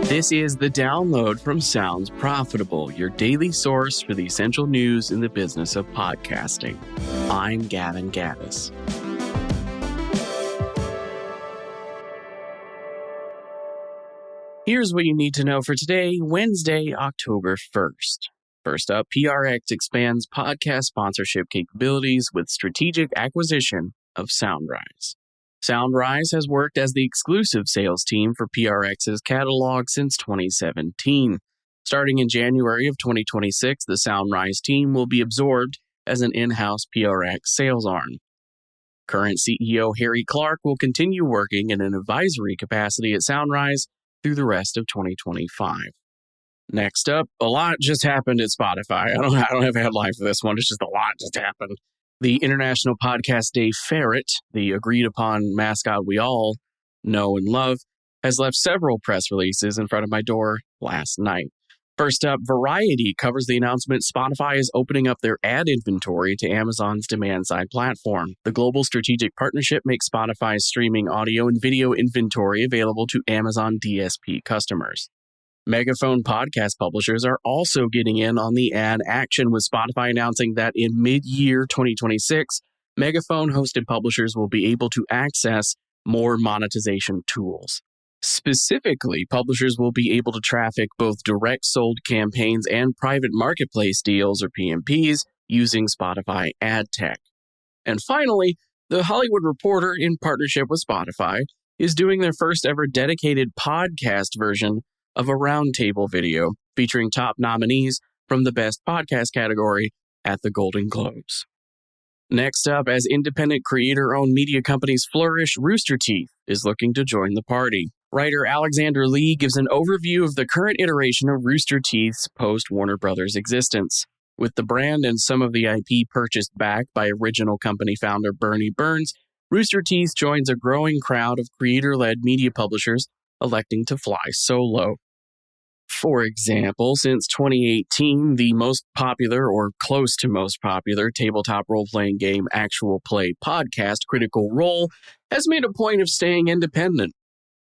This is The Download from Sounds Profitable, your daily source for the essential news in the business of podcasting. I'm Gavin Gaddis. Here's what you need to know for today, Wednesday, October 1st. First up, PRX expands podcast sponsorship capabilities with strategic acquisition of Soundrise. Soundrise has worked as the exclusive sales team for PRX's catalog since 2017. Starting in January of 2026, the Soundrise team will be absorbed as an in-house PRX sales arm. Current CEO Harry Clark will continue working in an advisory capacity at Soundrise through the rest of 2025. Next up, a lot just happened at Spotify. I don't have a headline for this one. It's just a lot just happened. The International Podcast Day Ferret, the agreed-upon mascot we all know and love, has left several press releases in front of my door last night. First up, Variety covers the announcement Spotify is opening up their ad inventory to Amazon's demand-side platform. The global strategic partnership makes Spotify's streaming audio and video inventory available to Amazon DSP customers. Megaphone podcast publishers are also getting in on the ad action, with Spotify announcing that in mid-year 2026, Megaphone-hosted publishers will be able to access more monetization tools. Specifically, publishers will be able to traffic both direct sold campaigns and private marketplace deals, or PMPs, using Spotify ad tech. And finally, The Hollywood Reporter, in partnership with Spotify, is doing their first ever dedicated podcast version of a roundtable video featuring top nominees from the Best Podcast category at the Golden Globes. Next up, as independent creator-owned media companies flourish, Rooster Teeth is looking to join the party. Writer Alexander Lee gives an overview of the current iteration of Rooster Teeth's post-Warner Brothers existence. With the brand and some of the IP purchased back by original company founder Bernie Burns, Rooster Teeth joins a growing crowd of creator-led media publishers electing to fly solo. For example, since 2018, the most popular or close to most popular tabletop role-playing game Actual Play podcast, Critical Role, has made a point of staying independent.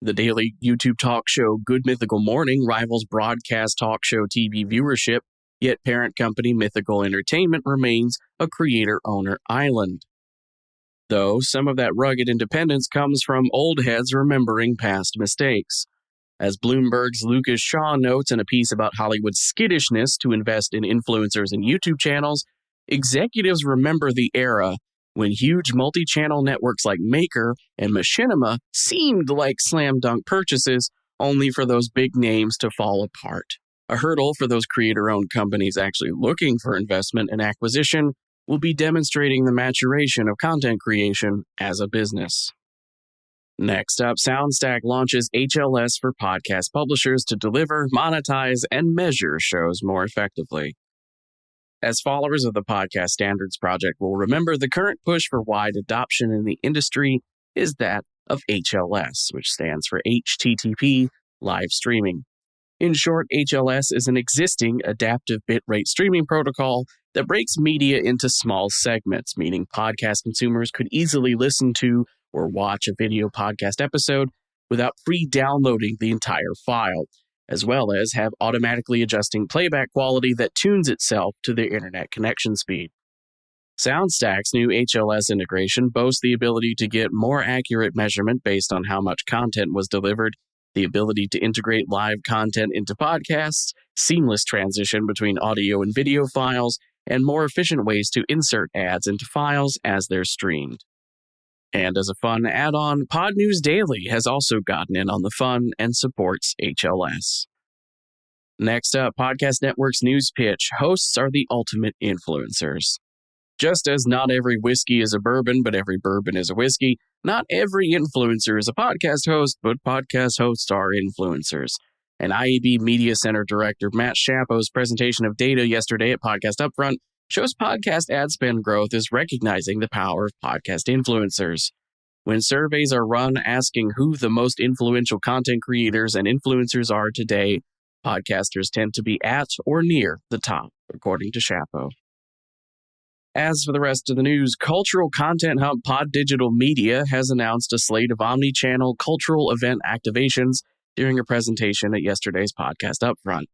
The daily YouTube talk show Good Mythical Morning rivals broadcast talk show TV viewership, yet parent company Mythical Entertainment remains a creator-owner island. Though some of that rugged independence comes from old heads remembering past mistakes. As Bloomberg's Lucas Shaw notes in a piece about Hollywood's skittishness to invest in influencers and YouTube channels, executives remember the era when huge multi-channel networks like Maker and Machinima seemed like slam dunk purchases, only for those big names to fall apart. A hurdle for those creator-owned companies actually looking for investment and acquisition will be demonstrating the maturation of content creation as a business. Next up, SoundStack launches HLS for podcast publishers to deliver, monetize, and measure shows more effectively. As followers of the Podcast Standards Project will remember, the current push for wide adoption in the industry is that of HLS, which stands for HTTP live streaming. In short, HLS is an existing adaptive bitrate streaming protocol that breaks media into small segments, meaning podcast consumers could easily listen to or watch a video podcast episode without pre-downloading the entire file, as well as have automatically adjusting playback quality that tunes itself to their internet connection speed. SoundStack's new HLS integration boasts the ability to get more accurate measurement based on how much content was delivered, the ability to integrate live content into podcasts, seamless transition between audio and video files, and more efficient ways to insert ads into files as they're streamed. And as a fun add-on, Pod News Daily has also gotten in on the fun and supports HLS. Next up, Podcast Network's news pitch. Hosts are the ultimate influencers. Just as not every whiskey is a bourbon, but every bourbon is a whiskey, not every influencer is a podcast host, but podcast hosts are influencers. And IAB Media Center Director Matt Shapo's presentation of data yesterday at Podcast Upfront shows podcast ad spend growth is recognizing the power of podcast influencers. When surveys are run asking who the most influential content creators and influencers are today, podcasters tend to be at or near the top, according to Shapo. As for the rest of the news, cultural content hub Pod Digital Media has announced a slate of omni-channel cultural event activations during a presentation at yesterday's Podcast Upfront.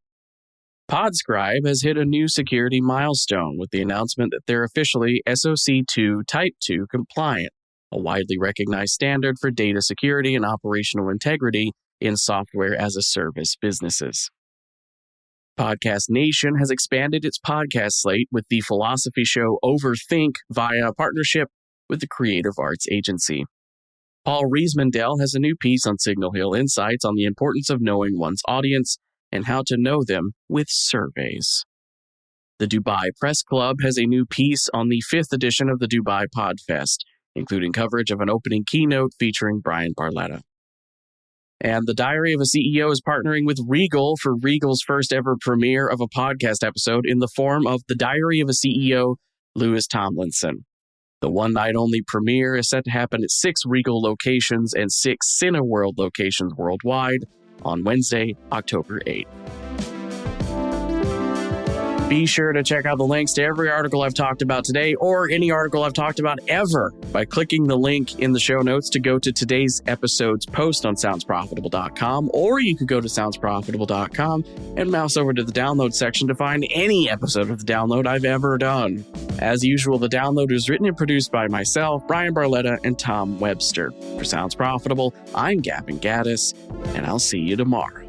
Podscribe has hit a new security milestone with the announcement that they're officially SOC 2 Type 2 compliant, a widely recognized standard for data security and operational integrity in software-as-a-service businesses. Podcast Nation has expanded its podcast slate with the philosophy show Overthink via a partnership with the Creative Arts Agency. Paul Riesmandel has a new piece on Signal Hill Insights on the importance of knowing one's audience and how to know them with surveys. The Dubai Press Club has a new piece on the 5th edition of the Dubai Podfest, including coverage of an opening keynote featuring Brian Barletta. And the Diary of a CEO is partnering with Regal for Regal's first ever premiere of a podcast episode in the form of The Diary of a CEO, Lewis Tomlinson. The one-night-only premiere is set to happen at 6 Regal locations and 6 Cineworld locations worldwide on Wednesday, October 8th. Be sure to check out the links to every article I've talked about today or any article I've talked about ever by clicking the link in the show notes to go to today's episode's post on soundsprofitable.com, or you could go to soundsprofitable.com and mouse over to the download section to find any episode of the download I've ever done. As usual, the download is written and produced by myself, Brian Barletta, and Tom Webster. For Sounds Profitable, I'm Gavin Gaddis, and I'll see you tomorrow.